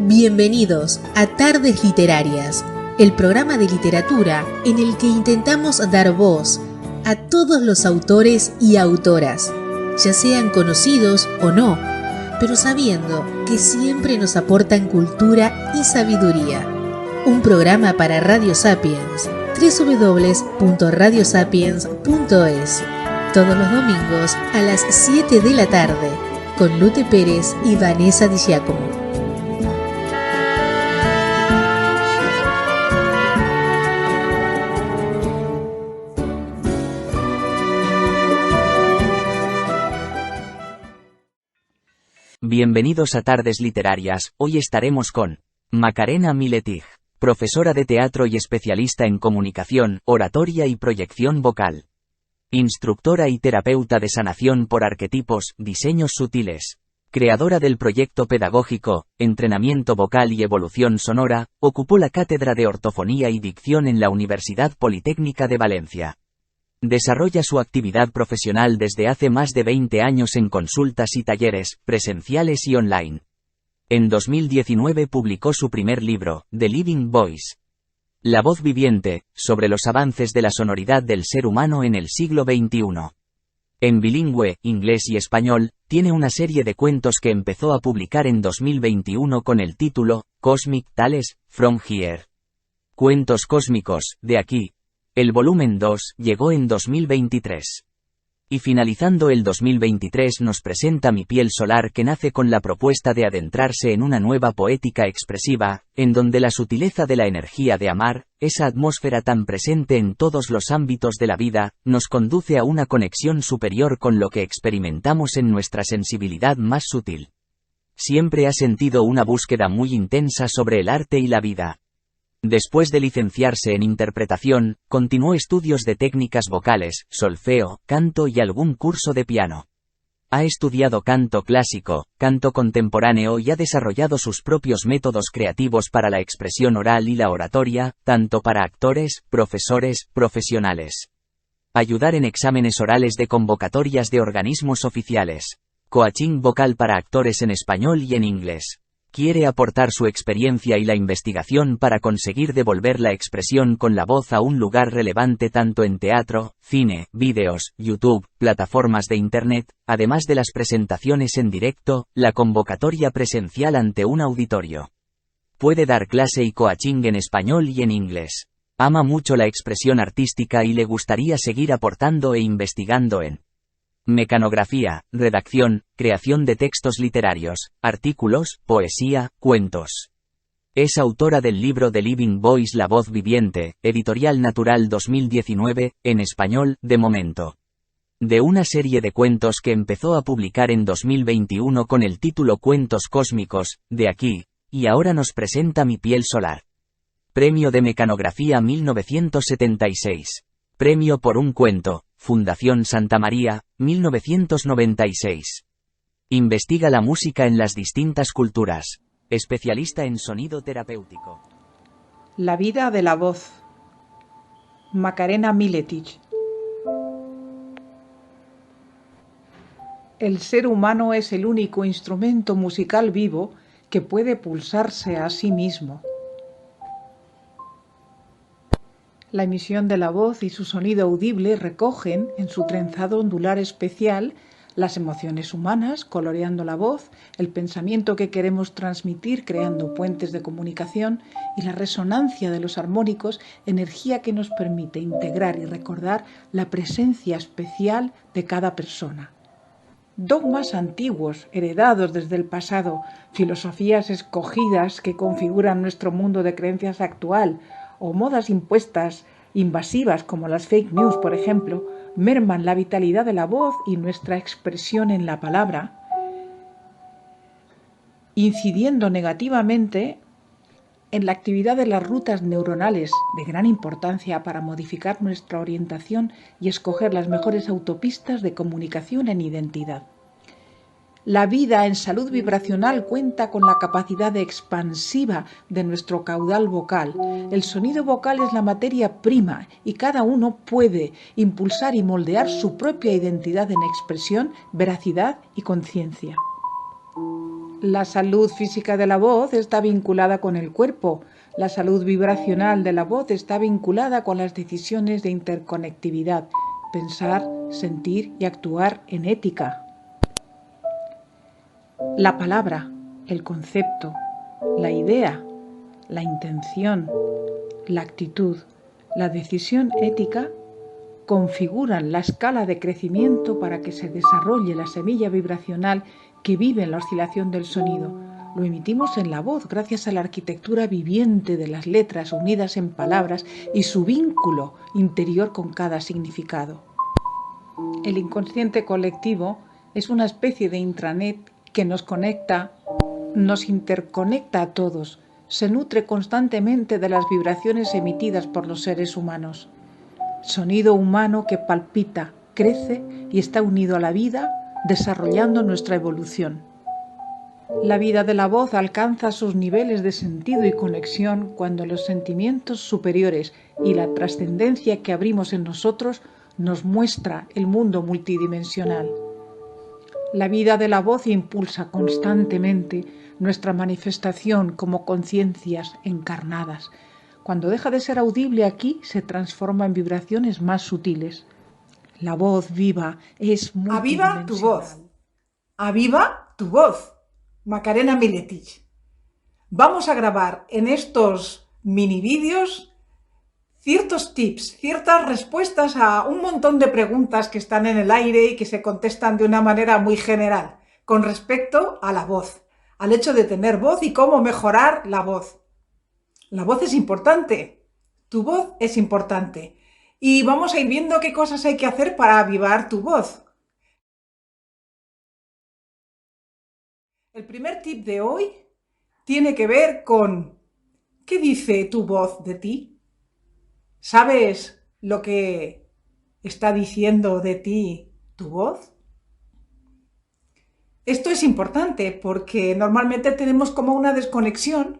Bienvenidos a Tardes Literarias, el programa de literatura en el que intentamos dar voz a todos los autores y autoras, ya sean conocidos o no, pero sabiendo que siempre nos aportan cultura y sabiduría. Un programa para Radio Sapiens, www.radiosapiens.es, todos los domingos a las 7 de la tarde, con Lute Pérez y Vanessa Di Giacomo. Bienvenidos a Tardes Literarias. Hoy estaremos con Macarena Miletig, profesora de teatro y especialista en comunicación, oratoria y proyección vocal. Instructora y terapeuta de sanación por arquetipos, diseños sutiles. Creadora del proyecto pedagógico, entrenamiento vocal y evolución sonora, ocupó la cátedra de ortofonía y dicción en la Universidad Politécnica de Valencia. Desarrolla su actividad profesional desde hace más de 20 años en consultas y talleres, presenciales y online. En 2019 publicó su primer libro, The Living Voice. La voz viviente, sobre los avances de la sonoridad del ser humano en el siglo XXI. En bilingüe, inglés y español, tiene una serie de cuentos que empezó a publicar en 2021 con el título, Cosmic Tales, From Here. Cuentos cósmicos, de aquí. El volumen 2 llegó en 2023. Y finalizando el 2023 nos presenta Mi piel solar, que nace con la propuesta de adentrarse en una nueva poética expresiva, en donde la sutileza de la energía de amar, esa atmósfera tan presente en todos los ámbitos de la vida, nos conduce a una conexión superior con lo que experimentamos en nuestra sensibilidad más sutil. Siempre ha sentido una búsqueda muy intensa sobre el arte y la vida. Después de licenciarse en interpretación, continuó estudios de técnicas vocales, solfeo, canto y algún curso de piano. Ha estudiado canto clásico, canto contemporáneo y ha desarrollado sus propios métodos creativos para la expresión oral y la oratoria, tanto para actores, profesores, profesionales. Ayudar en exámenes orales de convocatorias de organismos oficiales. Coaching vocal para actores en español y en inglés. Quiere aportar su experiencia y la investigación para conseguir devolver la expresión con la voz a un lugar relevante tanto en teatro, cine, vídeos, YouTube, plataformas de Internet, además de las presentaciones en directo, la convocatoria presencial ante un auditorio. Puede dar clase y coaching en español y en inglés. Ama mucho la expresión artística y le gustaría seguir aportando e investigando en mecanografía, redacción, creación de textos literarios, artículos, poesía, cuentos. Es autora del libro The Living Voice, La voz viviente, Editorial Natural 2019, en español, de momento. De una serie de cuentos que empezó a publicar en 2021 con el título Cuentos cósmicos, de aquí, y ahora nos presenta Mi piel solar. Premio de Mecanografía 1976. Premio por un cuento, Fundación Santa María, 1996. Investiga la música en las distintas culturas. Especialista en sonido terapéutico. La vida de la voz. Macarena Miletig. El ser humano es el único instrumento musical vivo que puede pulsarse a sí mismo. La emisión de la voz y su sonido audible recogen, en su trenzado ondular especial, las emociones humanas, coloreando la voz, el pensamiento que queremos transmitir, creando puentes de comunicación, y la resonancia de los armónicos, energía que nos permite integrar y recordar la presencia especial de cada persona. Dogmas antiguos, heredados desde el pasado, filosofías escogidas que configuran nuestro mundo de creencias actual, o modas impuestas, invasivas como las fake news, por ejemplo, merman la vitalidad de la voz y nuestra expresión en la palabra, incidiendo negativamente en la actividad de las rutas neuronales, de gran importancia para modificar nuestra orientación y escoger las mejores autopistas de comunicación en identidad. La vida en salud vibracional cuenta con la capacidad expansiva de nuestro caudal vocal. El sonido vocal es la materia prima y cada uno puede impulsar y moldear su propia identidad en expresión, veracidad y conciencia. La salud física de la voz está vinculada con el cuerpo. La salud vibracional de la voz está vinculada con las decisiones de interconectividad, pensar, sentir y actuar en ética. La palabra, el concepto, la idea, la intención, la actitud, la decisión ética configuran la escala de crecimiento para que se desarrolle la semilla vibracional que vive en la oscilación del sonido. Lo emitimos en la voz gracias a la arquitectura viviente de las letras unidas en palabras y su vínculo interior con cada significado. El inconsciente colectivo es una especie de intranet que nos conecta, nos interconecta a todos, se nutre constantemente de las vibraciones emitidas por los seres humanos. Sonido humano que palpita, crece y está unido a la vida, desarrollando nuestra evolución. La vida de la voz alcanza sus niveles de sentido y conexión cuando los sentimientos superiores y la trascendencia que abrimos en nosotros nos muestra el mundo multidimensional. La vida de la voz impulsa constantemente nuestra manifestación como conciencias encarnadas. Cuando deja de ser audible aquí, se transforma en vibraciones más sutiles. La voz viva es multidimensional. ¡Aviva tu voz! ¡Aviva tu voz! Macarena Miletich. Vamos a grabar en estos mini vídeos ciertos tips, ciertas respuestas a un montón de preguntas que están en el aire y que se contestan de una manera muy general con respecto a la voz, al hecho de tener voz y cómo mejorar la voz. La voz es importante, tu voz es importante y vamos a ir viendo qué cosas hay que hacer para avivar tu voz. El primer tip de hoy tiene que ver con ¿qué dice tu voz de ti? ¿Sabes lo que está diciendo de ti tu voz? Esto es importante porque normalmente tenemos como una desconexión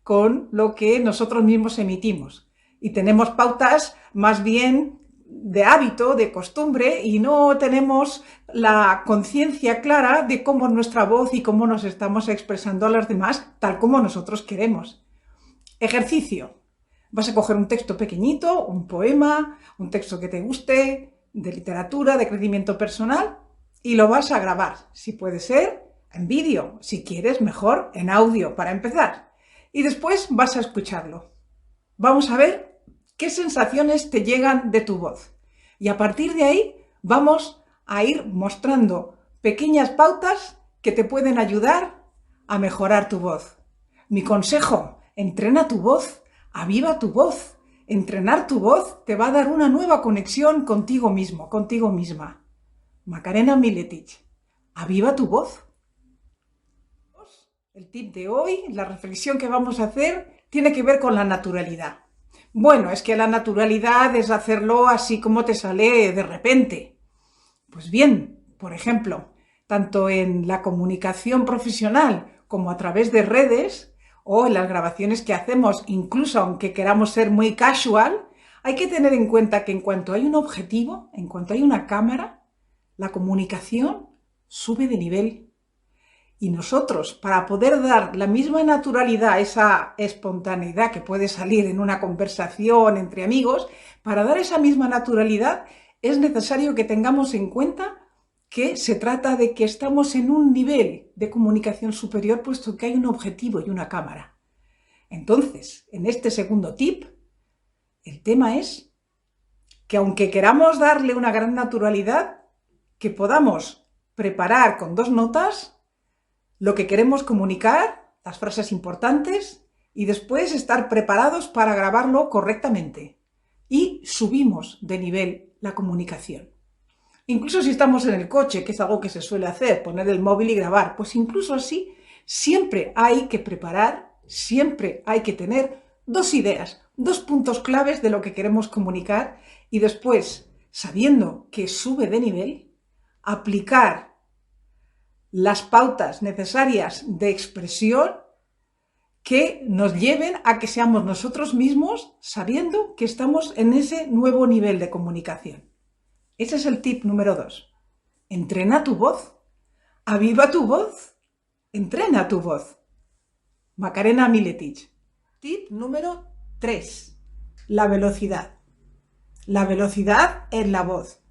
con lo que nosotros mismos emitimos y tenemos pautas más bien de hábito, de costumbre y no tenemos la conciencia clara de cómo es nuestra voz y cómo nos estamos expresando a los demás tal como nosotros queremos. Ejercicio. Vas a coger un texto pequeñito, un poema, un texto que te guste, de literatura, de crecimiento personal y lo vas a grabar, si puede ser en vídeo, si quieres mejor en audio para empezar. Y después vas a escucharlo. Vamos a ver qué sensaciones te llegan de tu voz. Y a partir de ahí vamos a ir mostrando pequeñas pautas que te pueden ayudar a mejorar tu voz. Mi consejo, entrena tu voz, aviva tu voz. Entrenar tu voz te va a dar una nueva conexión contigo mismo, contigo misma. Macarena Miletich, aviva tu voz. El tip de hoy, la reflexión que vamos a hacer, tiene que ver con la naturalidad. Bueno, es que la naturalidad es hacerlo así como te sale de repente. Pues bien, por ejemplo, tanto en la comunicación profesional como a través de redes o en las grabaciones que hacemos, incluso aunque queramos ser muy casual, hay que tener en cuenta que en cuanto hay un objetivo, en cuanto hay una cámara, la comunicación sube de nivel. Y nosotros, para poder dar la misma naturalidad, esa espontaneidad que puede salir en una conversación entre amigos, para dar esa misma naturalidad es necesario que tengamos en cuenta que se trata de que estamos en un nivel de comunicación superior, puesto que hay un objetivo y una cámara. Entonces, en este segundo tip, el tema es que aunque queramos darle una gran naturalidad, que podamos preparar con 2 notas lo que queremos comunicar, las frases importantes, y después estar preparados para grabarlo correctamente. Y subimos de nivel la comunicación. Incluso si estamos en el coche, que es algo que se suele hacer, poner el móvil y grabar, pues incluso así, siempre hay que preparar, siempre hay que tener 2 ideas, 2 puntos claves de lo que queremos comunicar y después, sabiendo que sube de nivel, aplicar las pautas necesarias de expresión que nos lleven a que seamos nosotros mismos sabiendo que estamos en ese nuevo nivel de comunicación. Ese es el tip número 2. Entrena tu voz, aviva tu voz, Entrena tu voz. Macarena Miletich. Tip número 3. La velocidad. La velocidad en la voz.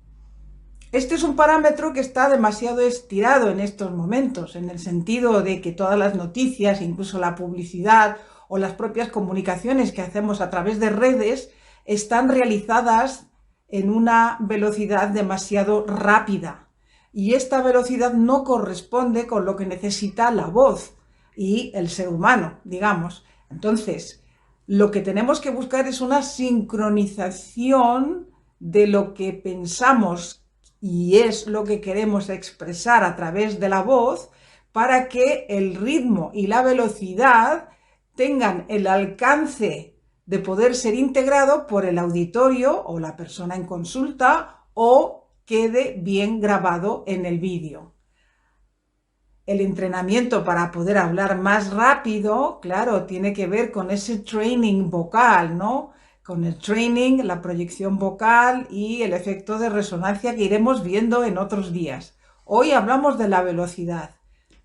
Este es un parámetro que está demasiado estirado en estos momentos, en el sentido de que todas las noticias, incluso la publicidad o las propias comunicaciones que hacemos a través de redes, están realizadas en una velocidad demasiado rápida. Y esta velocidad no corresponde con lo que necesita la voz y el ser humano, digamos. Entonces, lo que tenemos que buscar es una sincronización de lo que pensamos y es lo que queremos expresar a través de la voz para que el ritmo y la velocidad tengan el alcance de poder ser integrado por el auditorio o la persona en consulta o quede bien grabado en el vídeo. El entrenamiento para poder hablar más rápido, claro, tiene que ver con ese training vocal, ¿no? Con el training, la proyección vocal y el efecto de resonancia que iremos viendo en otros días. Hoy hablamos de la velocidad.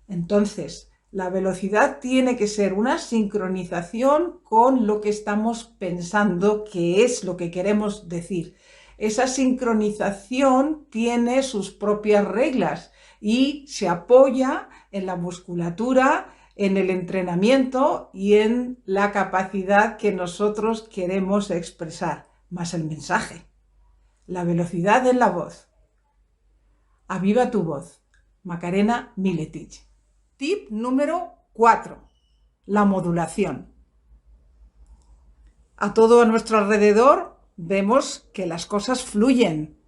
Entonces, la velocidad tiene que ser una sincronización con lo que estamos pensando, que es lo que queremos decir. Esa sincronización tiene sus propias reglas y se apoya en la musculatura, en el entrenamiento y en la capacidad que nosotros queremos expresar, más el mensaje. La velocidad en la voz. Aviva tu voz. Macarena Miletich. Tip número 4. La modulación. A todo a nuestro alrededor vemos que las cosas fluyen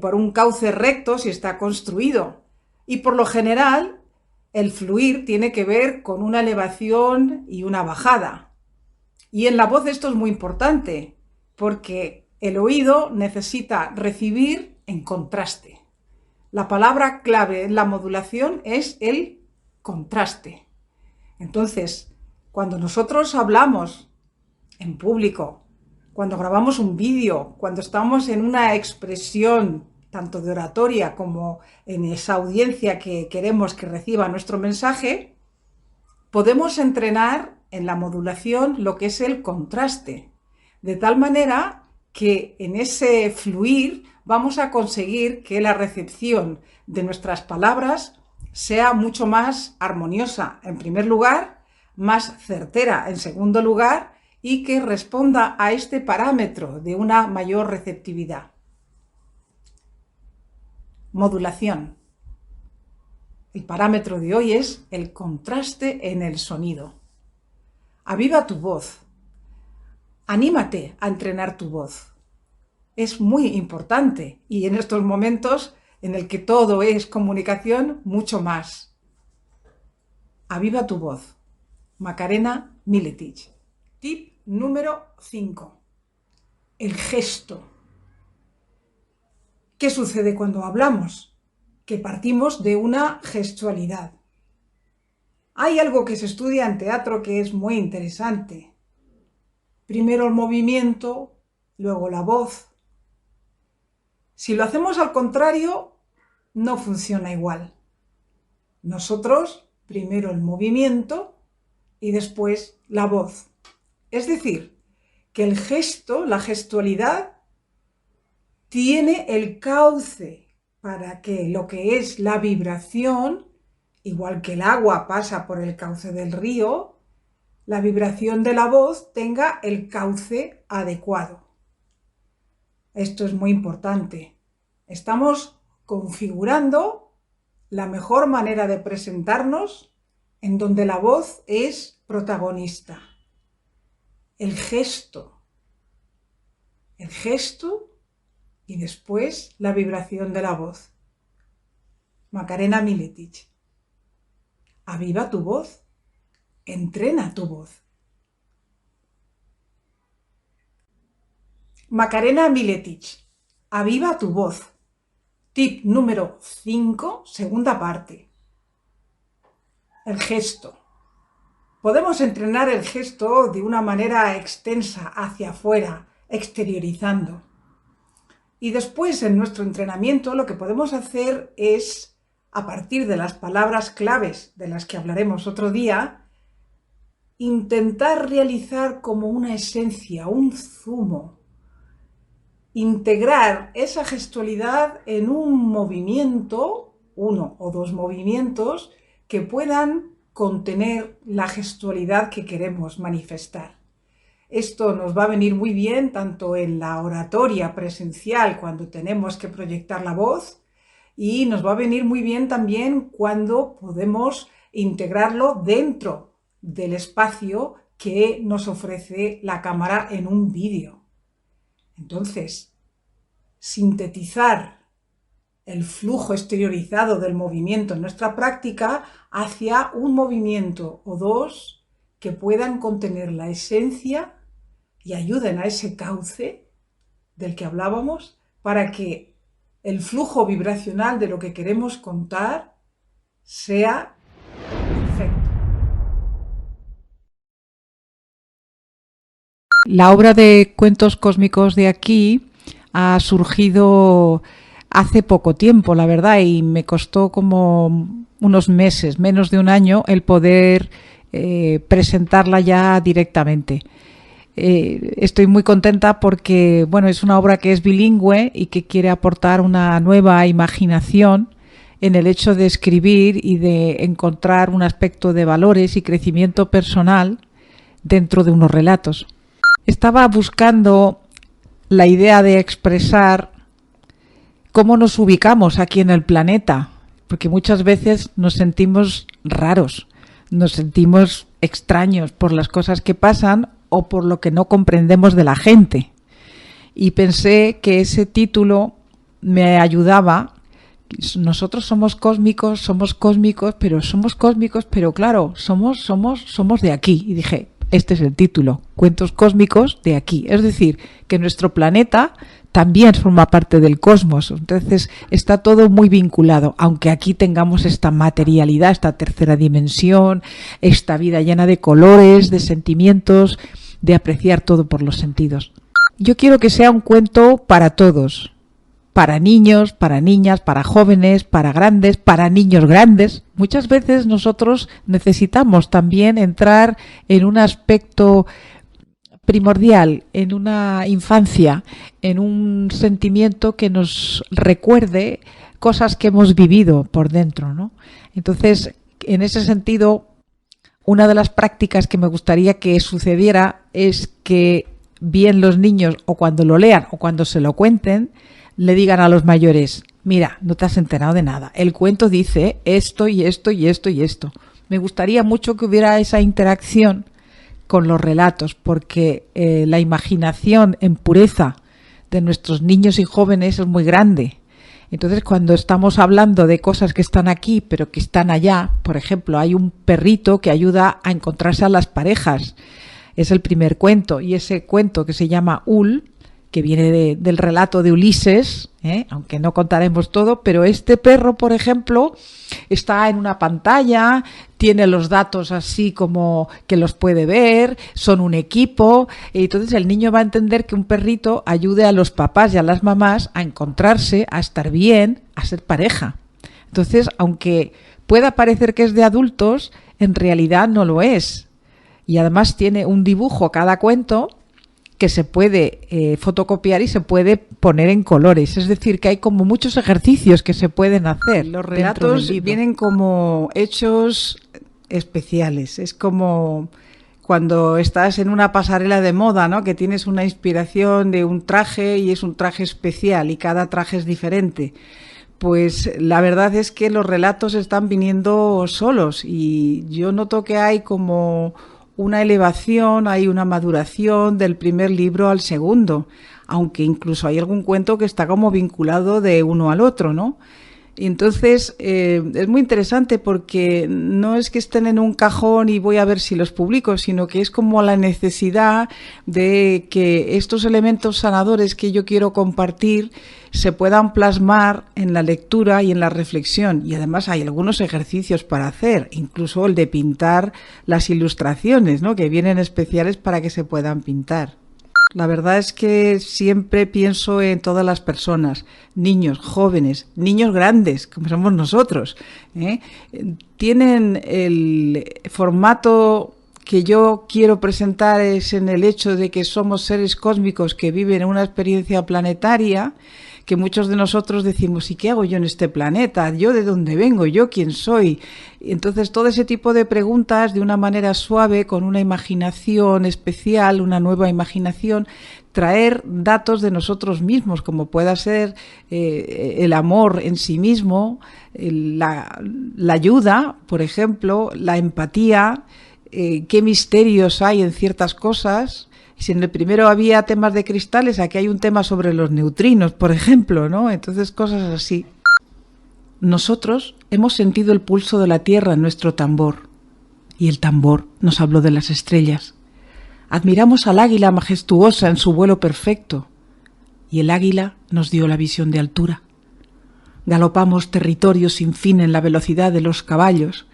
por un cauce recto si está construido y por lo general el fluir tiene que ver con una elevación y una bajada. Y en la voz esto es muy importante porque el oído necesita recibir en contraste. La palabra clave en la modulación es el contraste. Entonces, cuando nosotros hablamos en público, cuando grabamos un vídeo, cuando estamos en una expresión tanto de oratoria como en esa audiencia que queremos que reciba nuestro mensaje, podemos entrenar en la modulación lo que es el contraste, de tal manera que en ese fluir vamos a conseguir que la recepción de nuestras palabras sea mucho más armoniosa, en primer lugar, más certera, en segundo lugar, y que responda a este parámetro de una mayor receptividad. Modulación. El parámetro de hoy es el contraste en el sonido. Aviva tu voz. Anímate a entrenar tu voz. Es muy importante y en estos momentos en el que todo es comunicación, mucho más. Aviva tu voz. Macarena Miletich. Tip número 5. El gesto. ¿Qué sucede cuando hablamos? Que partimos de una gestualidad. Hay algo que se estudia en teatro que es muy interesante. Primero el movimiento, luego la voz. Si lo hacemos al contrario, no funciona igual. Nosotros, primero el movimiento y después la voz. Es decir, que el gesto, la gestualidad, tiene el cauce para que lo que es la vibración, igual que el agua pasa por el cauce del río, la vibración de la voz tenga el cauce adecuado. Esto es muy importante. Estamos configurando la mejor manera de presentarnos en donde la voz es protagonista. El gesto y después la vibración de la voz. Macarena Miletich. Aviva tu voz, entrena tu voz. Macarena Miletich. Aviva tu voz. Tip número 5, segunda parte. El gesto. Podemos entrenar el gesto de una manera extensa, hacia afuera, exteriorizando. Y después en nuestro entrenamiento lo que podemos hacer es a partir de las palabras claves de las que hablaremos otro día, intentar realizar como una esencia, un zumo, integrar esa gestualidad en un movimiento, 1 o 2 movimientos, que puedan contener la gestualidad que queremos manifestar. Esto nos va a venir muy bien tanto en la oratoria presencial, cuando tenemos que proyectar la voz, y nos va a venir muy bien también cuando podemos integrarlo dentro del espacio que nos ofrece la cámara en un vídeo. Entonces, sintetizar el flujo exteriorizado del movimiento en nuestra práctica hacia un movimiento o 2 que puedan contener la esencia y ayuden a ese cauce del que hablábamos para que el flujo vibracional de lo que queremos contar sea perfecto. La obra de Cuentos Cósmicos de aquí ha surgido hace poco tiempo, la verdad, y me costó como unos meses, menos de un año, el poder presentarla ya directamente. Estoy muy contenta porque, bueno, es una obra que es bilingüe y que quiere aportar una nueva imaginación en el hecho de escribir y de encontrar un aspecto de valores y crecimiento personal dentro de unos relatos. Estaba buscando la idea de expresar cómo nos ubicamos aquí en el planeta, porque muchas veces nos sentimos raros, nos sentimos extraños por las cosas que pasan o por lo que no comprendemos de la gente. Y pensé que ese título me ayudaba. Nosotros somos cósmicos, pero claro, somos de aquí. Y dije, este es el título, Cuentos Cósmicos de aquí. Es decir, que nuestro planeta también forma parte del cosmos. Entonces está todo muy vinculado, aunque aquí tengamos esta materialidad, esta tercera dimensión, esta vida llena de colores, de sentimientos, de apreciar todo por los sentidos. Yo quiero que sea un cuento para todos, para niños, para niñas, para jóvenes, para grandes, para niños grandes. Muchas veces nosotros necesitamos también entrar en un aspecto primordial, en una infancia, en un sentimiento que nos recuerde cosas que hemos vivido por dentro, ¿no? Entonces, en ese sentido, una de las prácticas que me gustaría que sucediera es que bien los niños, o cuando lo lean o cuando se lo cuenten, le digan a los mayores, mira, no te has enterado de nada, el cuento dice esto y esto y esto y esto. Me gustaría mucho que hubiera esa interacción con los relatos, porque la imaginación en pureza de nuestros niños y jóvenes es muy grande. Entonces, cuando estamos hablando de cosas que están aquí, pero que están allá, por ejemplo, hay un perrito que ayuda a encontrarse a las parejas. Es el primer cuento, y ese cuento que se llama Ul, que viene del relato de Ulises, aunque no contaremos todo, pero este perro, por ejemplo, está en una pantalla, tiene los datos así como que los puede ver, son un equipo, y entonces el niño va a entender que un perrito ayude a los papás y a las mamás a encontrarse, a estar bien, a ser pareja. Entonces, aunque pueda parecer que es de adultos, en realidad no lo es. Y además tiene un dibujo cada cuento que se puede fotocopiar y se puede poner en colores. Es decir, que hay como muchos ejercicios que se pueden hacer. Los relatos vienen como hechos especiales. Es como cuando estás en una pasarela de moda, ¿no? Que tienes una inspiración de un traje y es un traje especial y cada traje es diferente. Pues la verdad es que los relatos están viniendo solos y yo noto que hay como una elevación, hay una maduración del primer libro al segundo, aunque incluso hay algún cuento que está como vinculado de uno al otro, ¿no? Y entonces es muy interesante porque no es que estén en un cajón y voy a ver si los publico, sino que es como la necesidad de que estos elementos sanadores que yo quiero compartir se puedan plasmar en la lectura y en la reflexión. Y además hay algunos ejercicios para hacer, incluso el de pintar las ilustraciones, ¿no? Que vienen especiales para que se puedan pintar. La verdad es que siempre pienso en todas las personas, niños, jóvenes, niños grandes, como somos nosotros, ¿eh? Tienen el formato que yo quiero presentar es en el hecho de que somos seres cósmicos que viven en una experiencia planetaria, que muchos de nosotros decimos, ¿y qué hago yo en este planeta? ¿Yo de dónde vengo? ¿Yo quién soy? Entonces, todo ese tipo de preguntas, de una manera suave, con una imaginación especial, una nueva imaginación, traer datos de nosotros mismos, como pueda ser el amor en sí mismo, la ayuda, por ejemplo, la empatía, qué misterios hay en ciertas cosas. Si en el primero había temas de cristales, aquí hay un tema sobre los neutrinos, por ejemplo, ¿no? Entonces, cosas así. Nosotros hemos sentido el pulso de la Tierra en nuestro tambor, y el tambor nos habló de las estrellas. Admiramos al águila majestuosa en su vuelo perfecto, y el águila nos dio la visión de altura. Galopamos territorios sin fin en la velocidad de los caballos,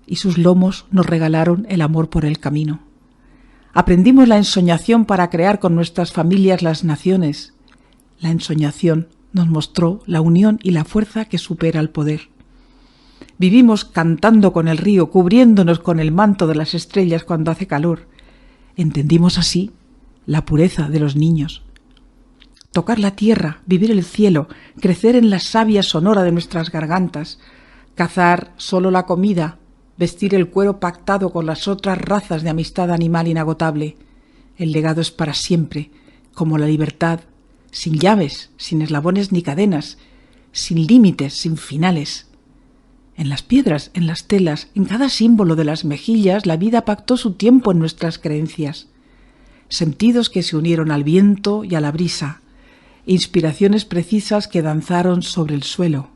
y sus lomos nos regalaron el amor por el camino. Aprendimos la ensoñación para crear con nuestras familias las naciones. La ensoñación nos mostró la unión y la fuerza que supera el poder. Vivimos cantando con el río, cubriéndonos con el manto de las estrellas cuando hace calor. Entendimos así la pureza de los niños. Tocar la tierra, vivir el cielo, crecer en la savia sonora de nuestras gargantas, cazar solo la comida, vestir el cuero pactado con las otras razas de amistad animal inagotable. El legado es para siempre, como la libertad, sin llaves, sin eslabones ni cadenas, sin límites, sin finales. En las piedras, en las telas, en cada símbolo de las mejillas, la vida pactó su tiempo en nuestras creencias. Sentidos que se unieron al viento y a la brisa, inspiraciones precisas que danzaron sobre el suelo.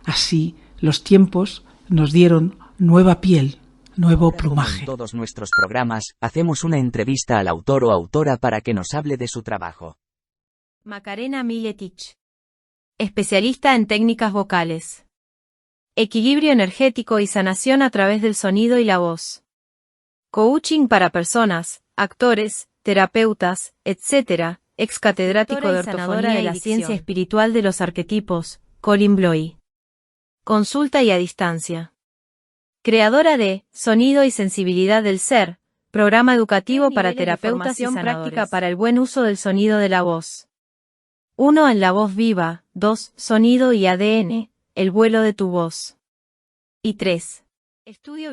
Así, los tiempos nos dieron nueva piel, nuevo plumaje. En todos nuestros programas, hacemos una entrevista al autor o autora para que nos hable de su trabajo. Macarena Miletich. Especialista en técnicas vocales. Equilibrio energético y sanación a través del sonido y la voz. Coaching para personas, actores, terapeutas, etc. Ex catedrático de ortofonía de la ciencia espiritual de los arquetipos, Colin Bloy. Consulta y a distancia. Creadora de Sonido y Sensibilidad del Ser, programa educativo para terapeutas y práctica para el buen uso del sonido de la voz. 1. En la voz viva. 2. Sonido y ADN, el vuelo de tu voz. Y 3.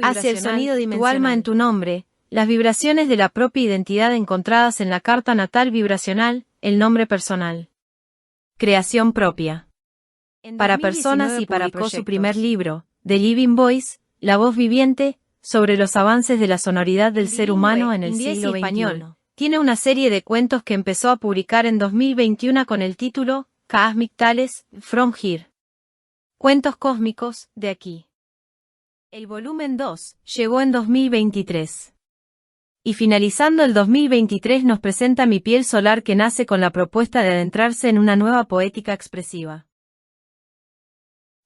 Hacia el sonido dimensional. Tu alma en tu nombre, las vibraciones de la propia identidad encontradas en la carta natal vibracional, el nombre personal. Creación propia. Para personas y para publicó su primer libro, The Living Voice, La voz viviente, sobre los avances de la sonoridad del ser humano en el siglo XXI. Tiene una serie de cuentos que empezó a publicar en 2021 con el título Cosmic Tales, From Here. Cuentos cósmicos, de aquí. El volumen 2 llegó en 2023. Y finalizando el 2023 nos presenta Mi piel solar, que nace con la propuesta de adentrarse en una nueva poética expresiva.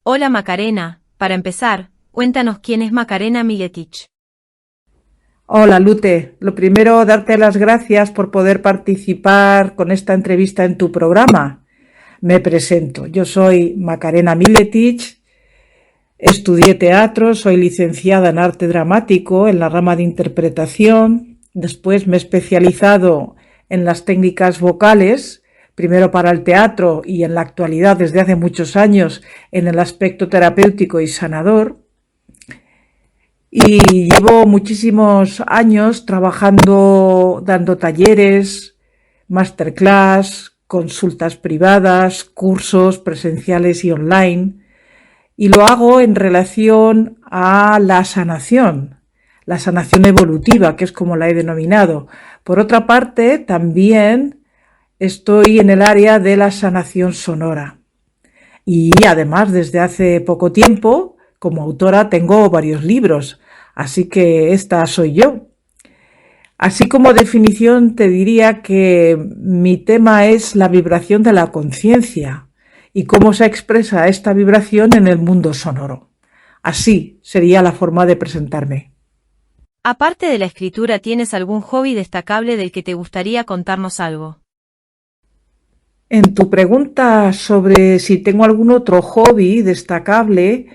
Hola Macarena, para empezar, cuéntanos quién es Macarena Miletich. Hola Lute, lo primero darte las gracias por poder participar con esta entrevista en tu programa. Me presento, yo soy Macarena Miletich, estudié teatro, soy licenciada en arte dramático en la rama de interpretación, después me he especializado en las técnicas vocales, primero para el teatro y en la actualidad desde hace muchos años en el aspecto terapéutico y sanador. Y llevo muchísimos años trabajando, dando talleres, masterclass, consultas privadas, cursos presenciales y online. Y lo hago en relación a la sanación evolutiva, que es como la he denominado. Por otra parte, también estoy en el área de la sanación sonora. Y además, desde hace poco tiempo, como autora tengo varios libros, así que esta soy yo. Así como definición te diría que mi tema es la vibración de la conciencia y cómo se expresa esta vibración en el mundo sonoro. Así sería la forma de presentarme. Aparte de la escritura, ¿tienes algún hobby destacable del que te gustaría contarnos algo? En tu pregunta sobre si tengo algún otro hobby destacable,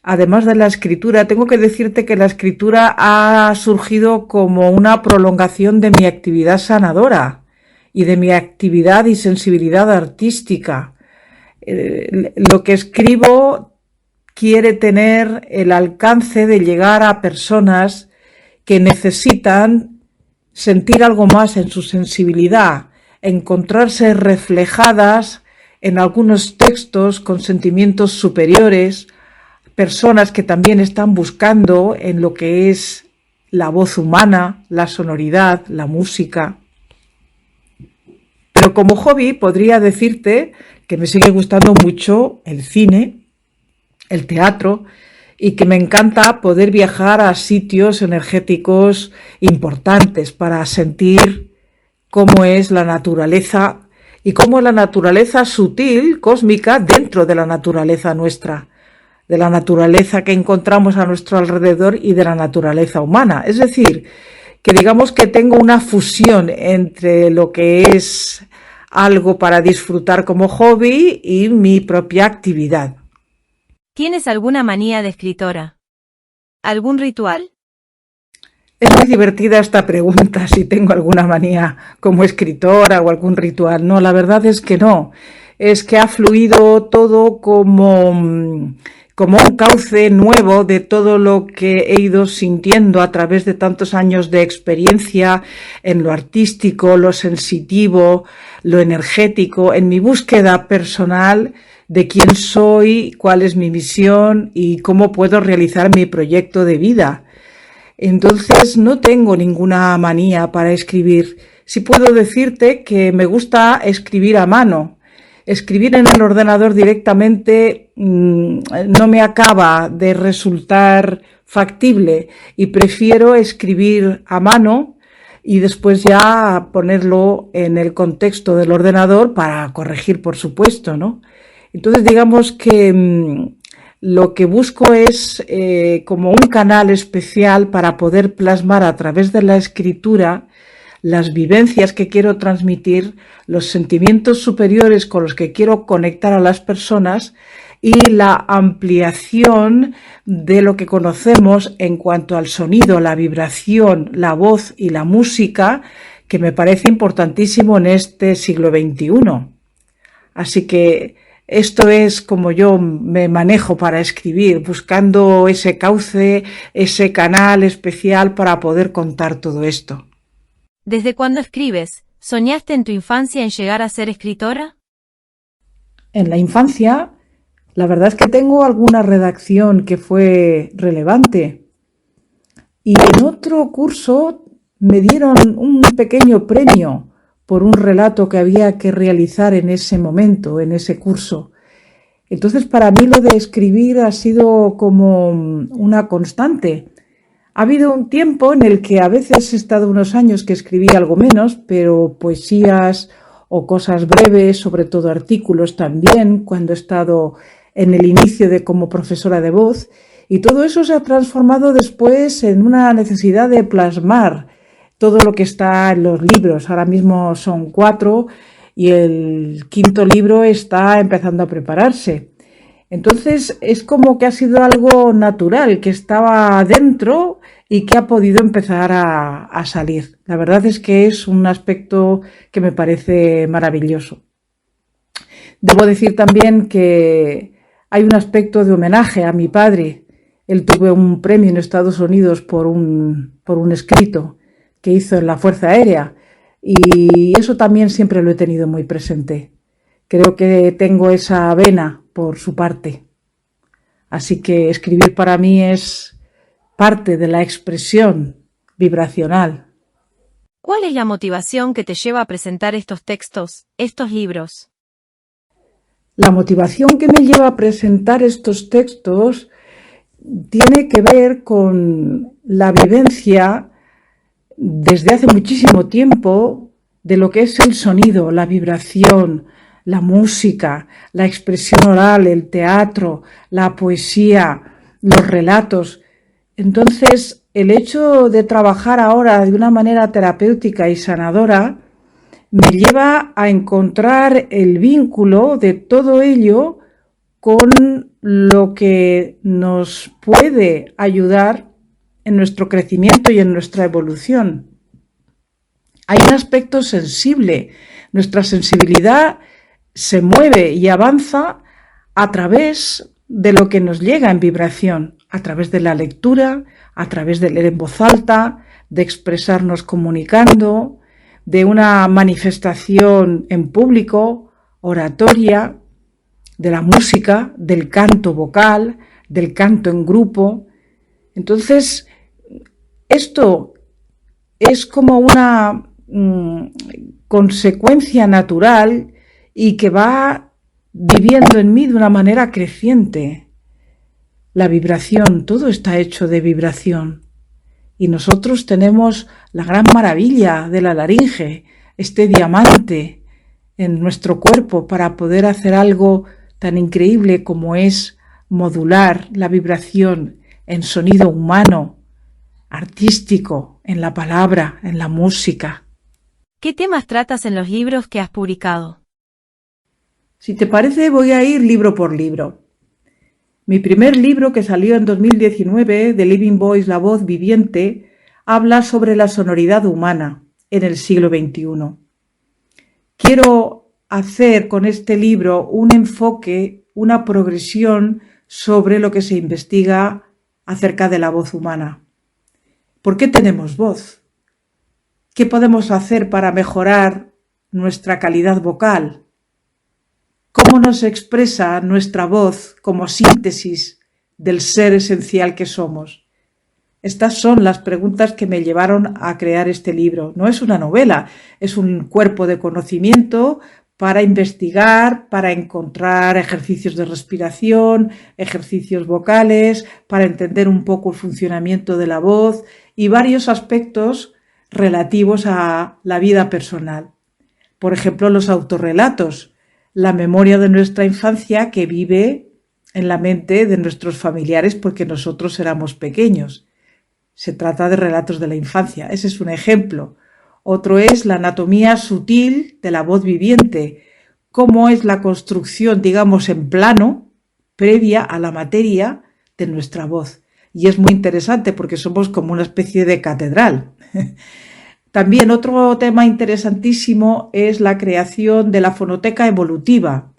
además de la escritura, tengo que decirte que la escritura ha surgido como una prolongación de mi actividad sanadora y de mi actividad y sensibilidad artística. Lo que escribo quiere tener el alcance de llegar a personas que necesitan sentir algo más en su sensibilidad, encontrarse reflejadas en algunos textos con sentimientos superiores, personas que también están buscando en lo que es la voz humana, la sonoridad, la música. Pero como hobby podría decirte que me sigue gustando mucho el cine, el teatro, y que me encanta poder viajar a sitios energéticos importantes para sentir cómo es la naturaleza y cómo es la naturaleza sutil, cósmica, dentro de la naturaleza nuestra, de la naturaleza que encontramos a nuestro alrededor y de la naturaleza humana. Es decir, que digamos que tengo una fusión entre lo que es algo para disfrutar como hobby y mi propia actividad. ¿Tienes alguna manía de escritora? ¿Algún ritual? Es muy divertida esta pregunta, si tengo alguna manía como escritora o algún ritual. No, la verdad es que no. Es que ha fluido todo como un cauce nuevo de todo lo que he ido sintiendo a través de tantos años de experiencia en lo artístico, lo sensitivo, lo energético, en mi búsqueda personal de quién soy, cuál es mi misión y cómo puedo realizar mi proyecto de vida. Entonces no tengo ninguna manía para escribir. Sí puedo decirte que me gusta escribir a mano. Escribir en el ordenador directamente no me acaba de resultar factible y prefiero escribir a mano y después ya ponerlo en el contexto del ordenador para corregir, por supuesto, ¿no? Entonces digamos que lo que busco es como un canal especial para poder plasmar a través de la escritura las vivencias que quiero transmitir, los sentimientos superiores con los que quiero conectar a las personas y la ampliación de lo que conocemos en cuanto al sonido, la vibración, la voz y la música, que me parece importantísimo en este siglo XXI. Así que esto es como yo me manejo para escribir, buscando ese cauce, ese canal especial para poder contar todo esto. ¿Desde cuándo escribes? ¿Soñaste en tu infancia en llegar a ser escritora? En la infancia, la verdad es que tengo alguna redacción que fue relevante. Y en otro curso me dieron un pequeño premio por un relato que había que realizar en ese momento, en ese curso. Entonces, para mí lo de escribir ha sido como una constante. Ha habido un tiempo en el que a veces he estado unos años que escribí algo menos, pero poesías o cosas breves, sobre todo artículos también, cuando he estado en el inicio de como profesora de voz, y todo eso se ha transformado después en una necesidad de plasmar todo lo que está en los libros. Ahora mismo son 4 y el 5.º libro está empezando a prepararse. Entonces es como que ha sido algo natural, que estaba dentro y que ha podido empezar a salir. La verdad es que es un aspecto que me parece maravilloso. Debo decir también que hay un aspecto de homenaje a mi padre. Él tuvo un premio en Estados Unidos por un escrito que hizo en la Fuerza Aérea y eso también siempre lo he tenido muy presente. Creo que tengo esa vena por su parte. Así que escribir para mí es parte de la expresión vibracional. ¿Cuál es la motivación que te lleva a presentar estos textos, estos libros? La motivación que me lleva a presentar estos textos tiene que ver con la vivencia desde hace muchísimo tiempo de lo que es el sonido, la vibración, la música, la expresión oral, el teatro, la poesía, los relatos. Entonces, el hecho de trabajar ahora de una manera terapéutica y sanadora me lleva a encontrar el vínculo de todo ello con lo que nos puede ayudar en nuestro crecimiento y en nuestra evolución. Hay un aspecto sensible. Nuestra sensibilidad se mueve y avanza a través de lo que nos llega en vibración, a través de la lectura, a través de leer en voz alta, de expresarnos comunicando, de una manifestación en público, oratoria, de la música, del canto vocal, del canto en grupo. Entonces, esto es como una consecuencia natural y que va viviendo en mí de una manera creciente. La vibración, todo está hecho de vibración. Y nosotros tenemos la gran maravilla de la laringe, este diamante en nuestro cuerpo para poder hacer algo tan increíble como es modular la vibración en sonido humano, artístico, en la palabra, en la música. ¿Qué temas tratas en los libros que has publicado? Si te parece, voy a ir libro por libro. Mi primer libro, que salió en 2019, The Living Voice, la voz viviente, habla sobre la sonoridad humana en el siglo XXI. Quiero hacer con este libro un enfoque, una progresión sobre lo que se investiga acerca de la voz humana. ¿Por qué tenemos voz? ¿Qué podemos hacer para mejorar nuestra calidad vocal? ¿Cómo nos expresa nuestra voz como síntesis del ser esencial que somos? Estas son las preguntas que me llevaron a crear este libro. No es una novela, es un cuerpo de conocimiento para investigar, para encontrar ejercicios de respiración, ejercicios vocales, para entender un poco el funcionamiento de la voz y varios aspectos relativos a la vida personal. Por ejemplo, los autorrelatos, la memoria de nuestra infancia que vive en la mente de nuestros familiares porque nosotros éramos pequeños. Se trata de relatos de la infancia, ese es un ejemplo. Otro es la anatomía sutil de la voz viviente, cómo es la construcción, digamos, en plano, previa a la materia de nuestra voz. Y es muy interesante porque somos como una especie de catedral. También otro tema interesantísimo es la creación de la fonoteca evolutiva,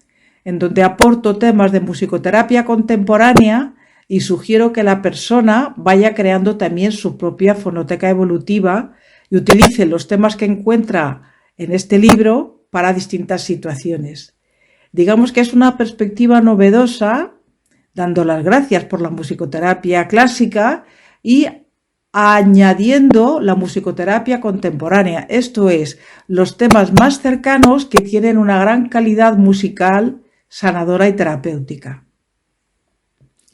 en donde aporto temas de musicoterapia contemporánea y sugiero que la persona vaya creando también su propia fonoteca evolutiva y utilice los temas que encuentra en este libro para distintas situaciones. Digamos que es una perspectiva novedosa, dando las gracias por la musicoterapia clásica y añadiendo la musicoterapia contemporánea, esto es, los temas más cercanos que tienen una gran calidad musical, sanadora y terapéutica.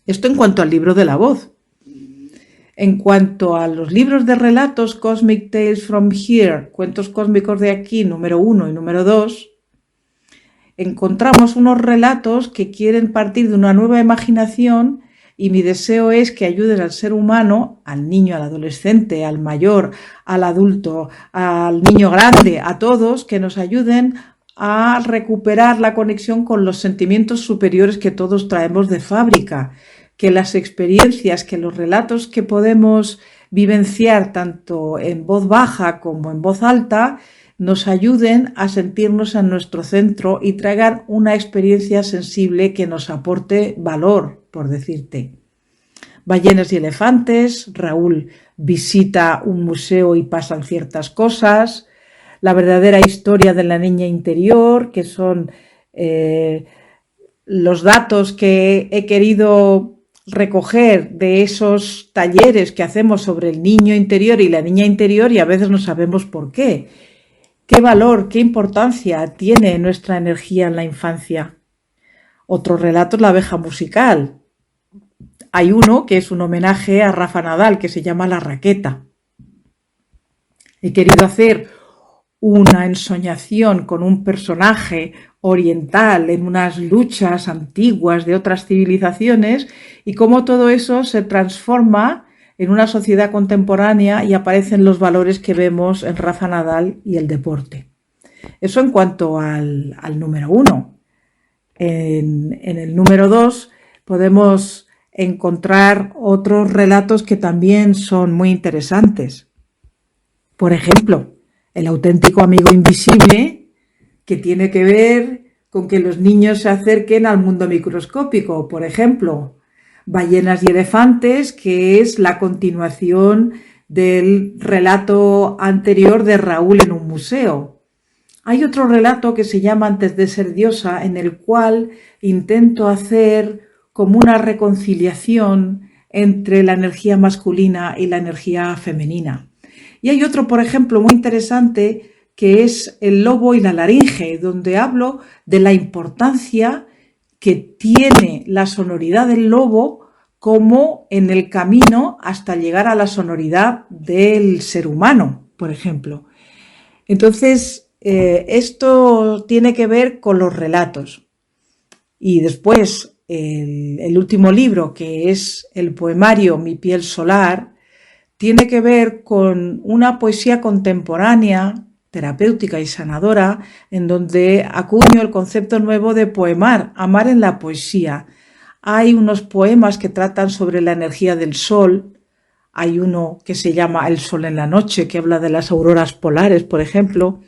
Esto en cuanto al libro de la voz. En cuanto a los libros de relatos, Cosmic Tales from Here, Cuentos Cósmicos de Aquí, número 1 y número 2, encontramos unos relatos que quieren partir de una nueva imaginación y mi deseo es que ayuden al ser humano, al niño, al adolescente, al mayor, al adulto, al niño grande, a todos, que nos ayuden a recuperar la conexión con los sentimientos superiores que todos traemos de fábrica, que las experiencias, que los relatos que podemos vivenciar tanto en voz baja como en voz alta, nos ayuden a sentirnos en nuestro centro y traigan una experiencia sensible que nos aporte valor, por decirte. Ballenas y elefantes, Raúl visita un museo y pasan ciertas cosas, la verdadera historia de la niña interior, que son los datos que he querido recoger de esos talleres que hacemos sobre el niño interior y la niña interior y a veces no sabemos por qué. ¿Qué valor, qué importancia tiene nuestra energía en la infancia? Otro relato es la abeja musical. Hay uno que es un homenaje a Rafa Nadal que se llama La Raqueta. He querido hacer una ensoñación con un personaje oriental en unas luchas antiguas de otras civilizaciones y cómo todo eso se transforma en una sociedad contemporánea y aparecen los valores que vemos en Rafa Nadal y el deporte. Eso en cuanto al número 1. En el número 2 podemos encontrar otros relatos que también son muy interesantes. Por ejemplo, El auténtico amigo invisible, que tiene que ver con que los niños se acerquen al mundo microscópico. Por ejemplo, Ballenas y elefantes, que es la continuación del relato anterior de Raúl en un museo. Hay otro relato que se llama Antes de ser diosa, en el cual intento hacer como una reconciliación entre la energía masculina y la energía femenina. Y hay otro, por ejemplo, muy interesante, que es El lobo y la laringe, donde hablo de la importancia que tiene la sonoridad del lobo como en el camino hasta llegar a la sonoridad del ser humano, por ejemplo. Entonces, esto tiene que ver con los relatos. Y después, el último libro, que es el poemario Mi piel solar, tiene que ver con una poesía contemporánea, terapéutica y sanadora, en donde acuño el concepto nuevo de poemar, amar en la poesía. Hay unos poemas que tratan sobre la energía del sol. Hay uno que se llama El sol en la noche, que habla de las auroras polares, por ejemplo.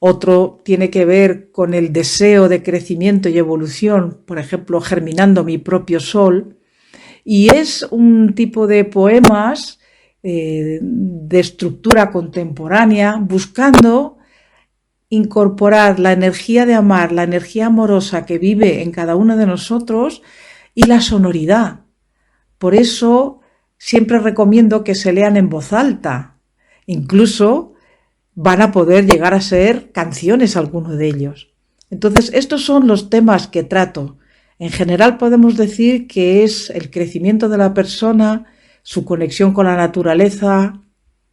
Otro tiene que ver con el deseo de crecimiento y evolución, por ejemplo, Germinando mi propio sol. Y es un tipo de poemas de estructura contemporánea, buscando incorporar la energía de amar, la energía amorosa que vive en cada uno de nosotros y la sonoridad. Por eso siempre recomiendo que se lean en voz alta. Incluso van a poder llegar a ser canciones algunos de ellos. Entonces, estos son los temas que trato. En general podemos decir que es el crecimiento de la persona, su conexión con la naturaleza,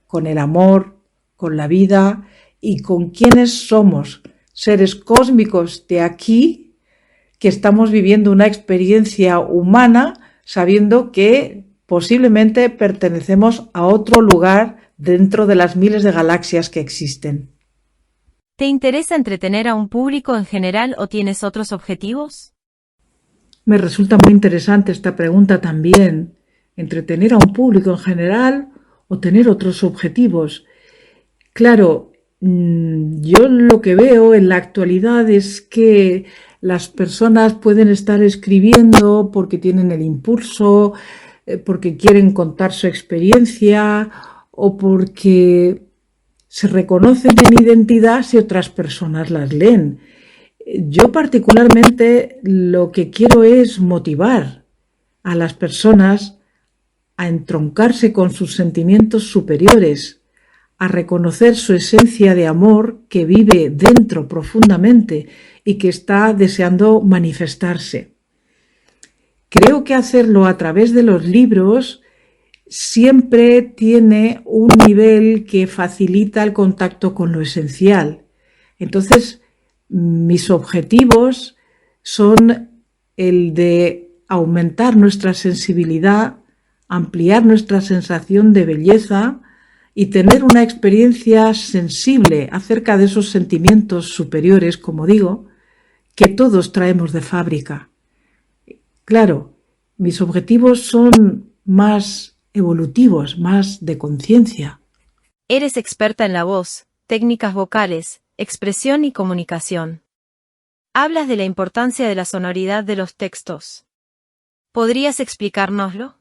con el amor, con la vida y con quienes somos, seres cósmicos de aquí, que estamos viviendo una experiencia humana sabiendo que posiblemente pertenecemos a otro lugar dentro de las miles de galaxias que existen. ¿Te interesa entretener a un público en general o tienes otros objetivos? Me resulta muy interesante esta pregunta también. ¿Entretener a un público en general o tener otros objetivos? Claro, yo lo que veo en la actualidad es que las personas pueden estar escribiendo porque tienen el impulso, porque quieren contar su experiencia o porque se reconocen en identidad si otras personas las leen. Yo particularmente lo que quiero es motivar a las personas a entroncarse con sus sentimientos superiores, a reconocer su esencia de amor que vive dentro profundamente y que está deseando manifestarse. Creo que hacerlo a través de los libros siempre tiene un nivel que facilita el contacto con lo esencial. Entonces, mis objetivos son el de aumentar nuestra sensibilidad, ampliar nuestra sensación de belleza y tener una experiencia sensible acerca de esos sentimientos superiores, como digo, que todos traemos de fábrica. Claro, mis objetivos son más evolutivos, más de conciencia. Eres experta en la voz, técnicas vocales, expresión y comunicación. Hablas de la importancia de la sonoridad de los textos. ¿Podrías explicárnoslo?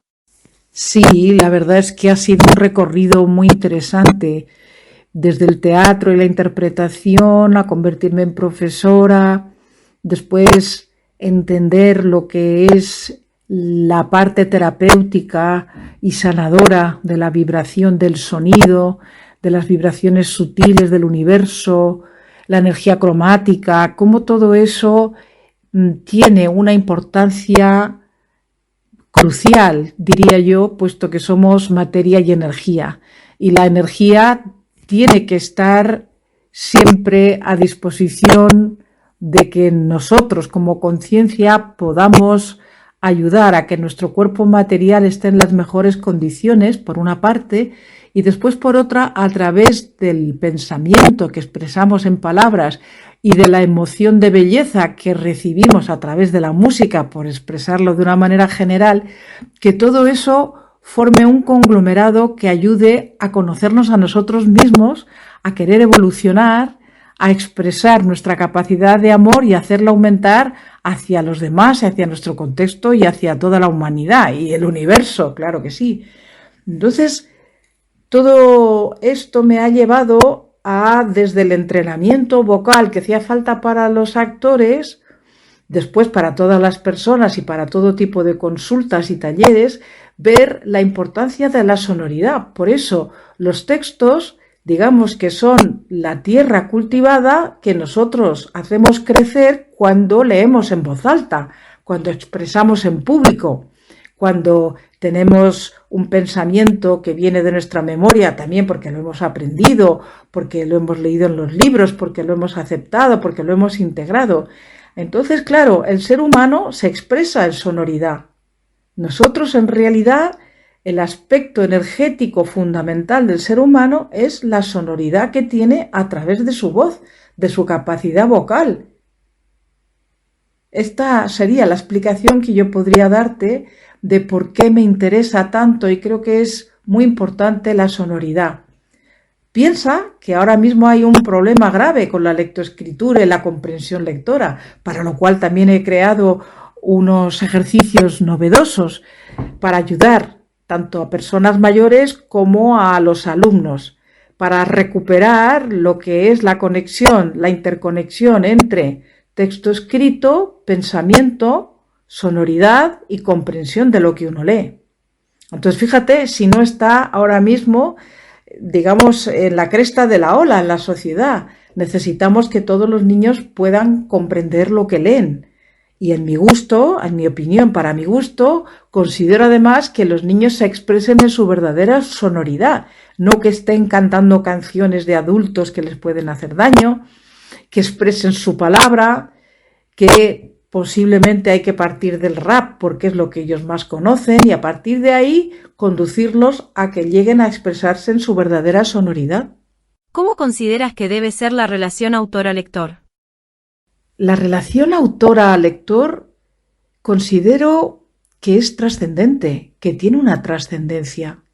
Sí, la verdad es que ha sido un recorrido muy interesante, desde el teatro y la interpretación a convertirme en profesora, después entender lo que es la parte terapéutica y sanadora de la vibración del sonido, de las vibraciones sutiles del universo, la energía cromática, cómo todo eso tiene una importancia crucial, diría yo, puesto que somos materia y energía. Y la energía tiene que estar siempre a disposición de que nosotros como conciencia podamos ayudar a que nuestro cuerpo material esté en las mejores condiciones, por una parte, y después, por otra, a través del pensamiento que expresamos en palabras y de la emoción de belleza que recibimos a través de la música, por expresarlo de una manera general, que todo eso forme un conglomerado que ayude a conocernos a nosotros mismos, a querer evolucionar, a expresar nuestra capacidad de amor y hacerla aumentar hacia los demás, hacia nuestro contexto y hacia toda la humanidad y el universo, claro que sí. Entonces, todo esto me ha llevado a, desde el entrenamiento vocal que hacía falta para los actores, después para todas las personas y para todo tipo de consultas y talleres, ver la importancia de la sonoridad. Por eso los textos, digamos que son la tierra cultivada que nosotros hacemos crecer cuando leemos en voz alta, cuando expresamos en público, cuando tenemos un pensamiento que viene de nuestra memoria, también porque lo hemos aprendido, porque lo hemos leído en los libros, porque lo hemos aceptado, porque lo hemos integrado. Entonces, claro, el ser humano se expresa en sonoridad. Nosotros, en realidad, el aspecto energético fundamental del ser humano es la sonoridad que tiene a través de su voz, de su capacidad vocal. Esta sería la explicación que yo podría darte de por qué me interesa tanto y creo que es muy importante la sonoridad. Piensa que ahora mismo hay un problema grave con la lectoescritura y la comprensión lectora, para lo cual también he creado unos ejercicios novedosos para ayudar tanto a personas mayores como a los alumnos, para recuperar lo que es la conexión, la interconexión entre texto escrito, pensamiento, sonoridad y comprensión de lo que uno lee. Entonces, fíjate, si no está ahora mismo, digamos, en la cresta de la ola en la sociedad, necesitamos que todos los niños puedan comprender lo que leen. Y en mi gusto, en mi opinión, para mi gusto, considero además que los niños se expresen en su verdadera sonoridad, no que estén cantando canciones de adultos que les pueden hacer daño, que expresen su palabra, que posiblemente hay que partir del rap porque es lo que ellos más conocen y a partir de ahí conducirlos a que lleguen a expresarse en su verdadera sonoridad. ¿Cómo consideras que debe ser la relación autora-lector? La relación autora-lector considero que es trascendente, que tiene una trascendencia.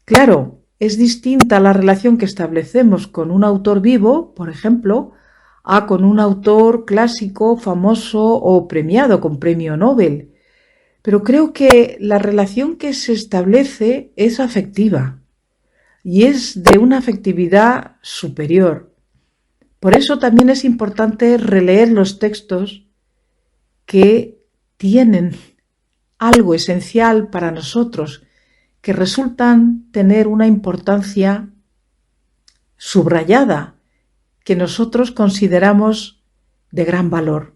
Claro, es distinta la relación que establecemos con un autor vivo, por ejemplo, a con un autor clásico, famoso o premiado con premio Nobel. Pero creo que la relación que se establece es afectiva y es de una afectividad superior. Por eso también es importante releer los textos que tienen algo esencial para nosotros, que resultan tener una importancia subrayada, que nosotros consideramos de gran valor.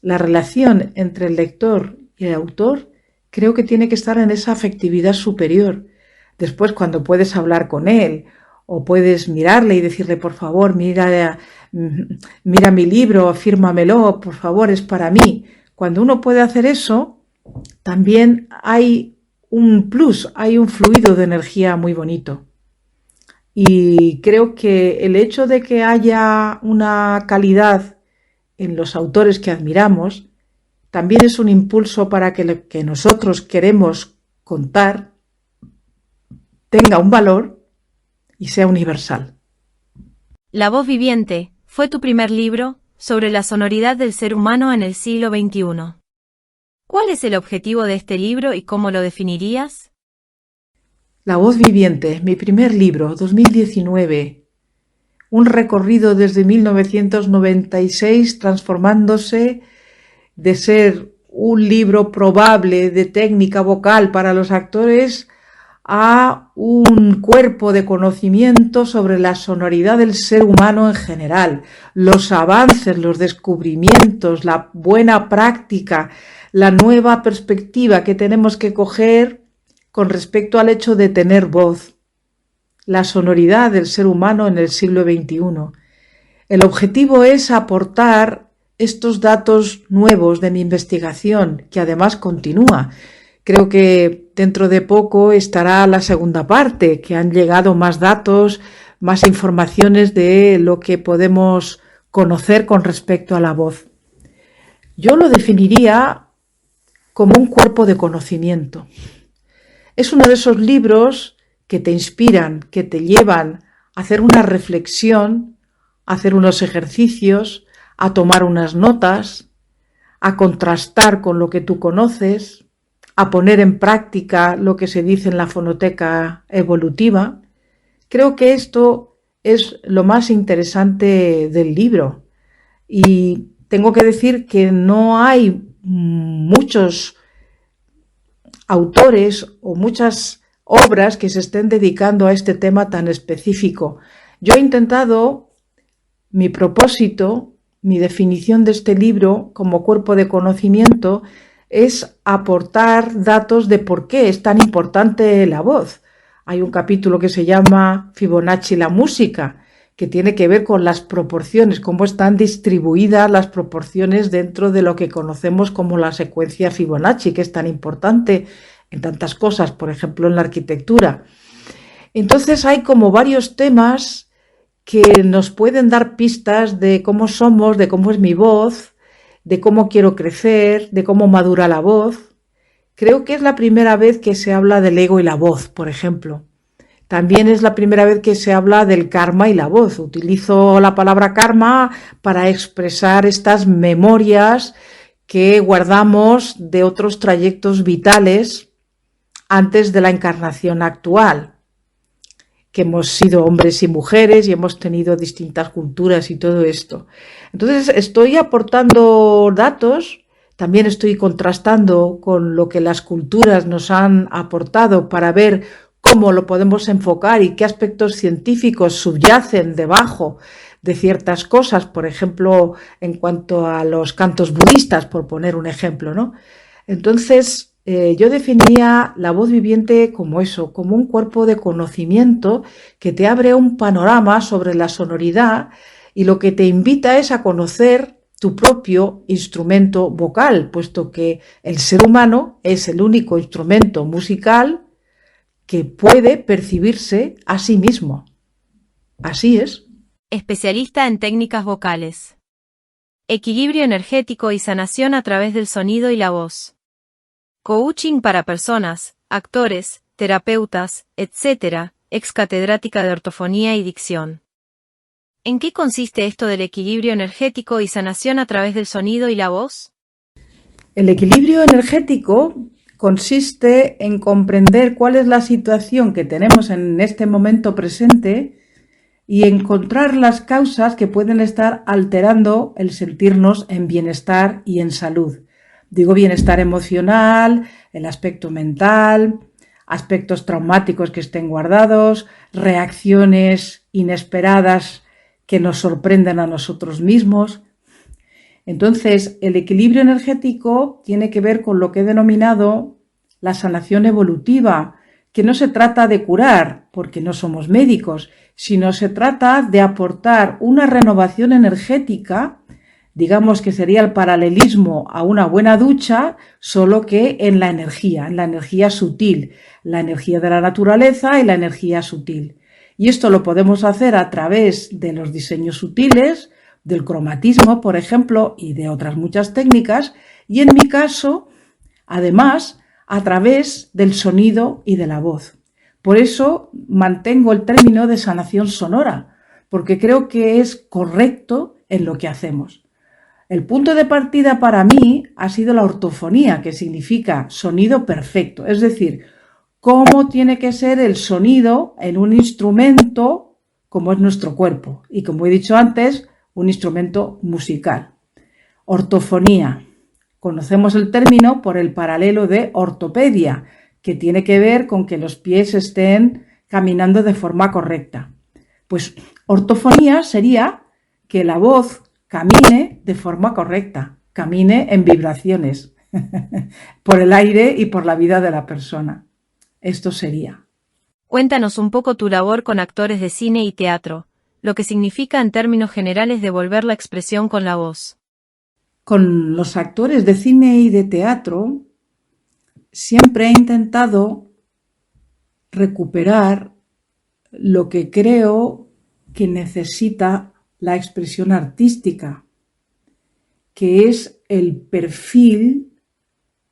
La relación entre el lector y el autor creo que tiene que estar en esa afectividad superior. Después, cuando puedes hablar con él o puedes mirarle y decirle, por favor, mira mi libro, fírmamelo, por favor, es para mí. Cuando uno puede hacer eso, también hay un plus, hay un fluido de energía muy bonito. Y creo que el hecho de que haya una calidad en los autores que admiramos también es un impulso para que lo que nosotros queremos contar tenga un valor y sea universal. La voz viviente fue tu primer libro sobre la sonoridad del ser humano en el siglo XXI. ¿Cuál es el objetivo de este libro y cómo lo definirías? La voz viviente, mi primer libro, 2019. Un recorrido desde 1996 transformándose de ser un libro probable de técnica vocal para los actores a un cuerpo de conocimiento sobre la sonoridad del ser humano en general, los avances, los descubrimientos, la buena práctica, la nueva perspectiva que tenemos que coger con respecto al hecho de tener voz, la sonoridad del ser humano en el siglo XXI. El objetivo es aportar estos datos nuevos de mi investigación, que además continúa. Creo que dentro de poco estará la segunda parte, que han llegado más datos, más informaciones de lo que podemos conocer con respecto a la voz. Yo lo definiría como un cuerpo de conocimiento. Es uno de esos libros que te inspiran, que te llevan a hacer una reflexión, a hacer unos ejercicios, a tomar unas notas, a contrastar con lo que tú conoces, a poner en práctica lo que se dice en la fonoteca evolutiva. Creo que esto es lo más interesante del libro. Y tengo que decir que no hay muchos autores o muchas obras que se estén dedicando a este tema tan específico. Yo he intentado, mi propósito, mi definición de este libro como cuerpo de conocimiento es aportar datos de por qué es tan importante la voz. Hay un capítulo que se llama Fibonacci la música, que tiene que ver con las proporciones, cómo están distribuidas las proporciones dentro de lo que conocemos como la secuencia Fibonacci, que es tan importante en tantas cosas, por ejemplo en la arquitectura. Entonces hay como varios temas que nos pueden dar pistas de cómo somos, de cómo es mi voz, de cómo quiero crecer, de cómo madura la voz. Creo que es la primera vez que se habla del ego y la voz, por ejemplo. También es la primera vez que se habla del karma y la voz. Utilizo la palabra karma para expresar estas memorias que guardamos de otros trayectos vitales antes de la encarnación actual, que hemos sido hombres y mujeres y hemos tenido distintas culturas y todo esto. Entonces estoy aportando datos, también estoy contrastando con lo que las culturas nos han aportado para ver cómo lo podemos enfocar y qué aspectos científicos subyacen debajo de ciertas cosas, por ejemplo, en cuanto a los cantos budistas, por poner un ejemplo, ¿no? Entonces, yo definiría la voz viviente como eso, como un cuerpo de conocimiento que te abre un panorama sobre la sonoridad y lo que te invita es a conocer tu propio instrumento vocal, puesto que el ser humano es el único instrumento musical que puede percibirse a sí mismo. Así es. Especialista en técnicas vocales. Equilibrio energético y sanación a través del sonido y la voz. Coaching para personas, actores, terapeutas, etc., ex catedrática de ortofonía y dicción. ¿En qué consiste esto del equilibrio energético y sanación a través del sonido y la voz? El equilibrio energético consiste en comprender cuál es la situación que tenemos en este momento presente y encontrar las causas que pueden estar alterando el sentirnos en bienestar y en salud. Digo bienestar emocional, el aspecto mental, aspectos traumáticos que estén guardados, reacciones inesperadas que nos sorprenden a nosotros mismos. Entonces, el equilibrio energético tiene que ver con lo que he denominado la sanación evolutiva, que no se trata de curar, porque no somos médicos, sino se trata de aportar una renovación energética, digamos que sería el paralelismo a una buena ducha, solo que en la energía sutil, la energía de la naturaleza y la energía sutil. Y esto lo podemos hacer a través de los diseños sutiles, del cromatismo, por ejemplo, y de otras muchas técnicas, y en mi caso, además, a través del sonido y de la voz. Por eso mantengo el término de sanación sonora, porque creo que es correcto en lo que hacemos. El punto de partida para mí ha sido la ortofonía, que significa sonido perfecto, es decir, cómo tiene que ser el sonido en un instrumento como es nuestro cuerpo y, como he dicho antes, un instrumento musical. Ortofonía. Conocemos el término por el paralelo de ortopedia, que tiene que ver con que los pies estén caminando de forma correcta. Pues ortofonía sería que la voz camine de forma correcta, camine en vibraciones por el aire y por la vida de la persona. Esto sería. Cuéntanos un poco tu labor con actores de cine y teatro, lo que significa en términos generales devolver la expresión con la voz. Con los actores de cine y de teatro siempre he intentado recuperar lo que creo que necesita la expresión artística, que es el perfil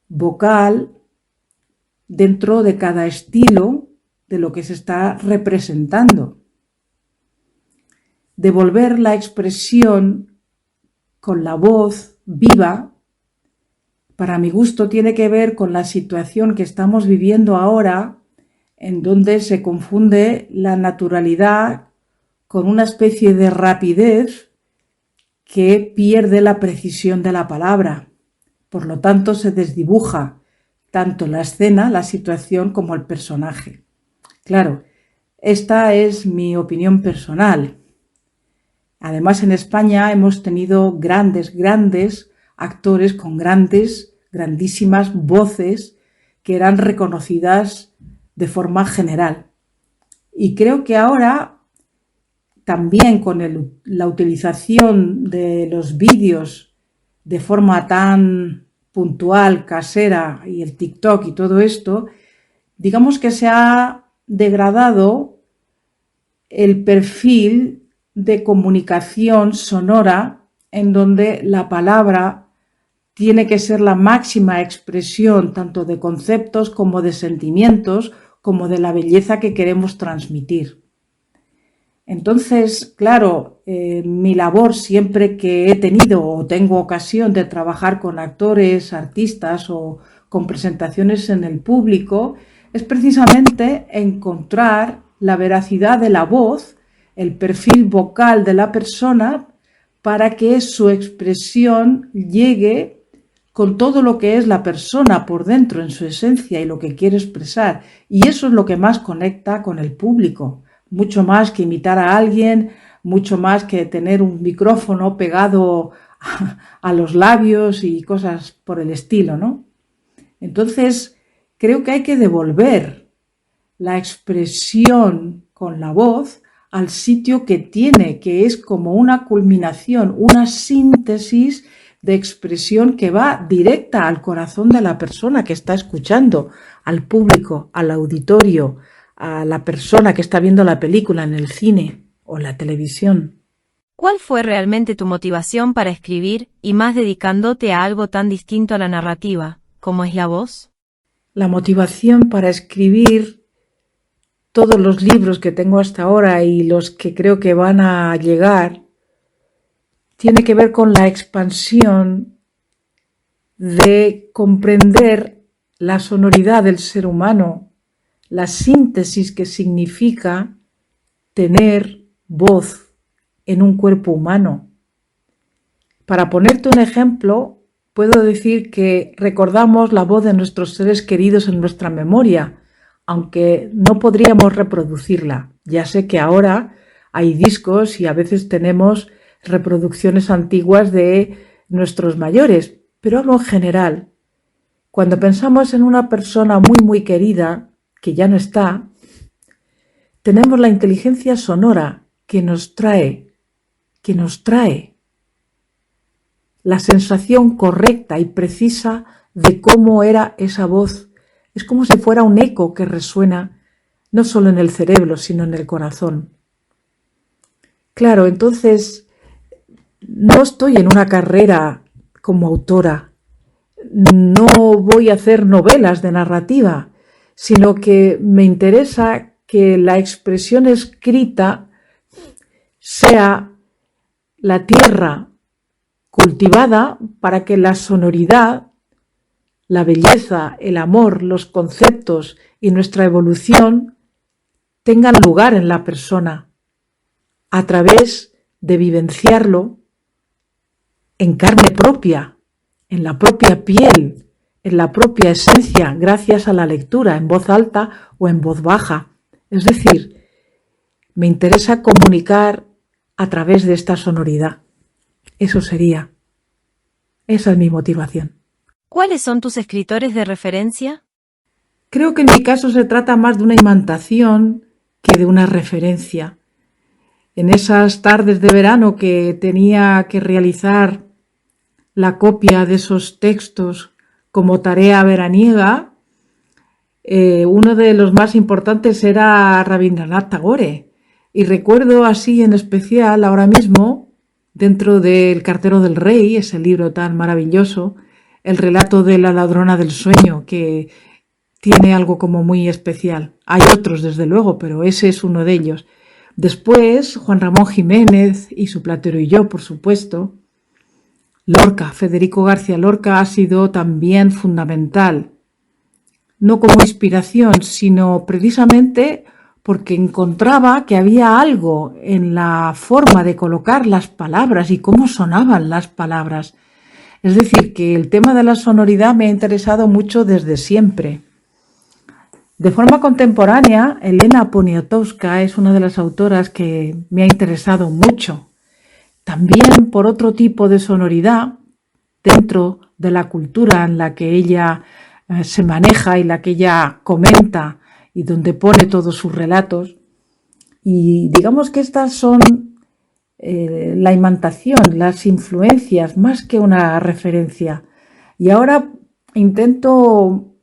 vocal dentro de cada estilo de lo que se está representando. Devolver la expresión con la voz viva, para mi gusto, tiene que ver con la situación que estamos viviendo ahora, en donde se confunde la naturalidad con una especie de rapidez que pierde la precisión de la palabra. Por lo tanto, se desdibuja tanto la escena, la situación, como el personaje. Claro, esta es mi opinión personal. Además, en España hemos tenido grandes actores con grandísimas voces que eran reconocidas de forma general. Y creo que ahora, también con la utilización de los vídeos de forma tan puntual, casera, y el TikTok y todo esto, digamos que se ha degradado el perfil de comunicación sonora en donde la palabra tiene que ser la máxima expresión tanto de conceptos como de sentimientos, como de la belleza que queremos transmitir. Entonces, claro, mi labor siempre que he tenido o tengo ocasión de trabajar con actores, artistas o con presentaciones en el público, es precisamente encontrar la veracidad de la voz, el perfil vocal de la persona, para que su expresión llegue con todo lo que es la persona por dentro, en su esencia y lo que quiere expresar. Y eso es lo que más conecta con el público. Mucho más que imitar a alguien, mucho más que tener un micrófono pegado a los labios y cosas por el estilo, ¿no? Entonces, creo que hay que devolver la expresión con la voz al sitio que tiene, que es como una culminación, una síntesis de expresión que va directa al corazón de la persona que está escuchando, al público, al auditorio, a la persona que está viendo la película en el cine o la televisión. ¿Cuál fue realmente tu motivación para escribir, y más dedicándote a algo tan distinto a la narrativa, como es la voz? La motivación para escribir todos los libros que tengo hasta ahora y los que creo que van a llegar tiene que ver con la expansión de comprender la sonoridad del ser humano, la síntesis que significa tener voz en un cuerpo humano. Para ponerte un ejemplo, puedo decir que recordamos la voz de nuestros seres queridos en nuestra memoria, aunque no podríamos reproducirla. Ya sé que ahora hay discos y a veces tenemos reproducciones antiguas de nuestros mayores, pero hablo en general. Cuando pensamos en una persona muy querida, que ya no está, tenemos la inteligencia sonora que nos trae la sensación correcta y precisa de cómo era esa voz. Es como si fuera un eco que resuena no solo en el cerebro, sino en el corazón. Claro, entonces no estoy en una carrera como autora, no voy a hacer novelas de narrativa, sino que me interesa que la expresión escrita sea la tierra cultivada para que la sonoridad, la belleza, el amor, los conceptos y nuestra evolución tengan lugar en la persona a través de vivenciarlo en carne propia, en la propia piel, en la propia esencia, gracias a la lectura en voz alta o en voz baja. Es decir, me interesa comunicar a través de esta sonoridad. Esa es mi motivación. ¿Cuáles son tus escritores de referencia? Creo que en mi caso se trata más de una imantación que de una referencia. En esas tardes de verano que tenía que realizar la copia de esos textos como tarea veraniega, uno de los más importantes era Rabindranath Tagore. Y recuerdo así en especial ahora mismo, dentro del Cartero del Rey, ese libro tan maravilloso, el relato de la ladrona del sueño, que tiene algo como muy especial. Hay otros, desde luego, pero ese es uno de ellos. Después, Juan Ramón Jiménez y Su Platero y yo, por supuesto. Lorca, Federico García Lorca ha sido también fundamental, no como inspiración, sino precisamente porque encontraba que había algo en la forma de colocar las palabras y cómo sonaban las palabras. Es decir, que el tema de la sonoridad me ha interesado mucho desde siempre. De forma contemporánea, Elena Poniatowska es una de las autoras que me ha interesado mucho. También por otro tipo de sonoridad dentro de la cultura en la que ella se maneja y la que ella comenta y donde pone todos sus relatos. Y digamos que estas son la imantación, las influencias, más que una referencia. Y ahora intento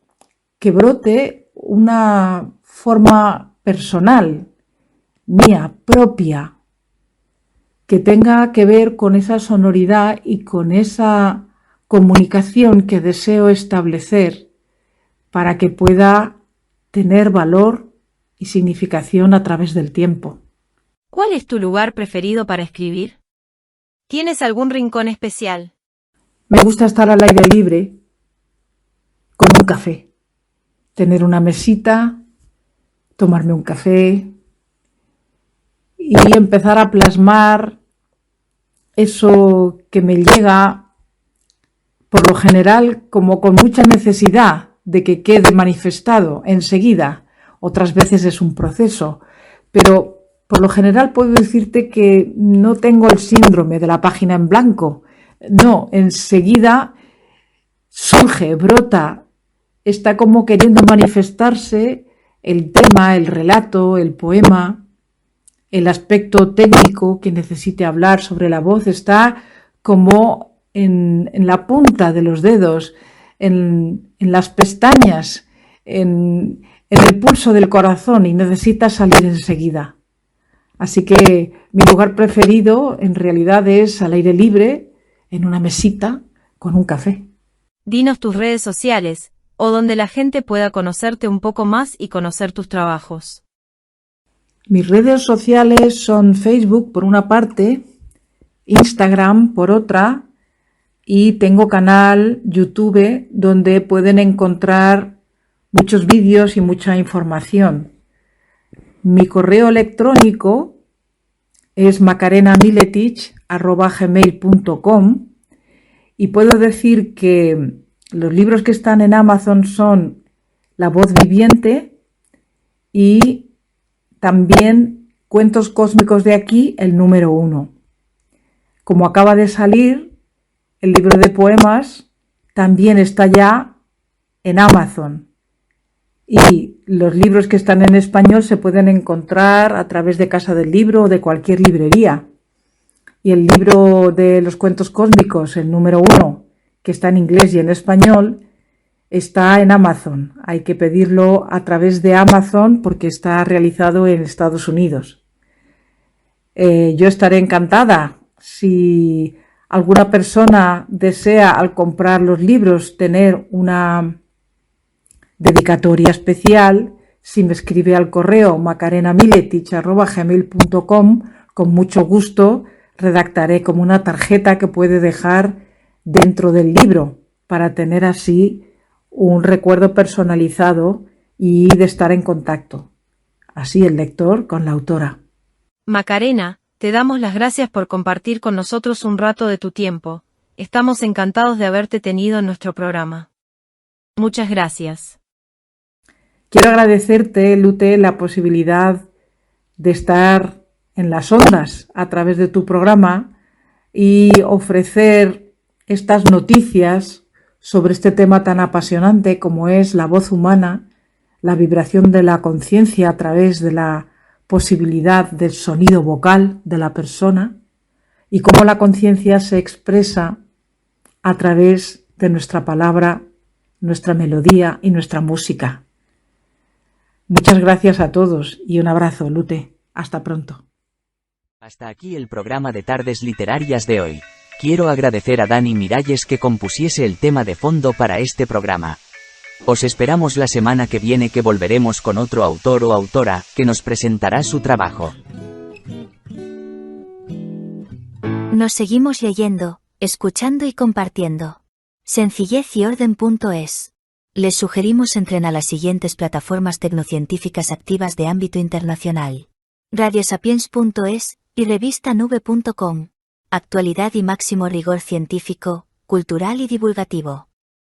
que brote una forma personal, mía, propia, que tenga que ver con esa sonoridad y con esa comunicación que deseo establecer para que pueda tener valor y significación a través del tiempo. ¿Cuál es tu lugar preferido para escribir? ¿Tienes algún rincón especial? Me gusta estar al aire libre con un café, tener una mesita, tomarme un café y empezar a plasmar eso que me llega, por lo general, como con mucha necesidad de que quede manifestado enseguida. Otras veces es un proceso, pero por lo general puedo decirte que no tengo el síndrome de la página en blanco. No, enseguida surge, brota, está como queriendo manifestarse el tema, el relato, el poema, el aspecto técnico que necesite hablar sobre la voz, está como en la punta de los dedos, en las pestañas, en el pulso del corazón y necesita salir enseguida. Así que mi lugar preferido en realidad es al aire libre, en una mesita, con un café. Dinos tus redes sociales, o donde la gente pueda conocerte un poco más y conocer tus trabajos. Mis redes sociales son Facebook por una parte, Instagram por otra, y tengo canal YouTube donde pueden encontrar muchos vídeos y mucha información. Mi correo electrónico es macarenamiletich@gmail.com y puedo decir que los libros que están en Amazon son La voz viviente y también Cuentos cósmicos de aquí, el número 1. Como acaba de salir, el libro de poemas también está ya en Amazon. Y los libros que están en español se pueden encontrar a través de Casa del Libro o de cualquier librería. Y el libro de los cuentos cósmicos, el número 1, que está en inglés y en español, está en Amazon. Hay que pedirlo a través de Amazon porque está realizado en Estados Unidos. Yo estaré encantada si alguna persona desea, al comprar los libros, tener una dedicatoria especial. Si me escribe al correo macarenamiletich@gmail.com, con mucho gusto redactaré como una tarjeta que puede dejar dentro del libro para tener así un recuerdo personalizado y de estar en contacto. Así el lector con la autora. Macarena, te damos las gracias por compartir con nosotros un rato de tu tiempo. Estamos encantados de haberte tenido en nuestro programa. Muchas gracias. Quiero agradecerte, Lute, la posibilidad de estar en las ondas a través de tu programa y ofrecer estas noticias sobre este tema tan apasionante como es la voz humana, la vibración de la conciencia a través de la posibilidad del sonido vocal de la persona y cómo la conciencia se expresa a través de nuestra palabra, nuestra melodía y nuestra música. Muchas gracias a todos y un abrazo, Lute. Hasta pronto. Hasta aquí el programa de Tardes Literarias de hoy. Quiero agradecer a Dani Miralles que compusiese el tema de fondo para este programa. Os esperamos la semana que viene, que volveremos con otro autor o autora que nos presentará su trabajo. Nos seguimos leyendo, escuchando y compartiendo. Sencillez-y-orden.es. Les sugerimos entren a las siguientes plataformas tecnocientíficas activas de ámbito internacional: radiosapiens.es y revistanube.com. Actualidad y máximo rigor científico, cultural y divulgativo.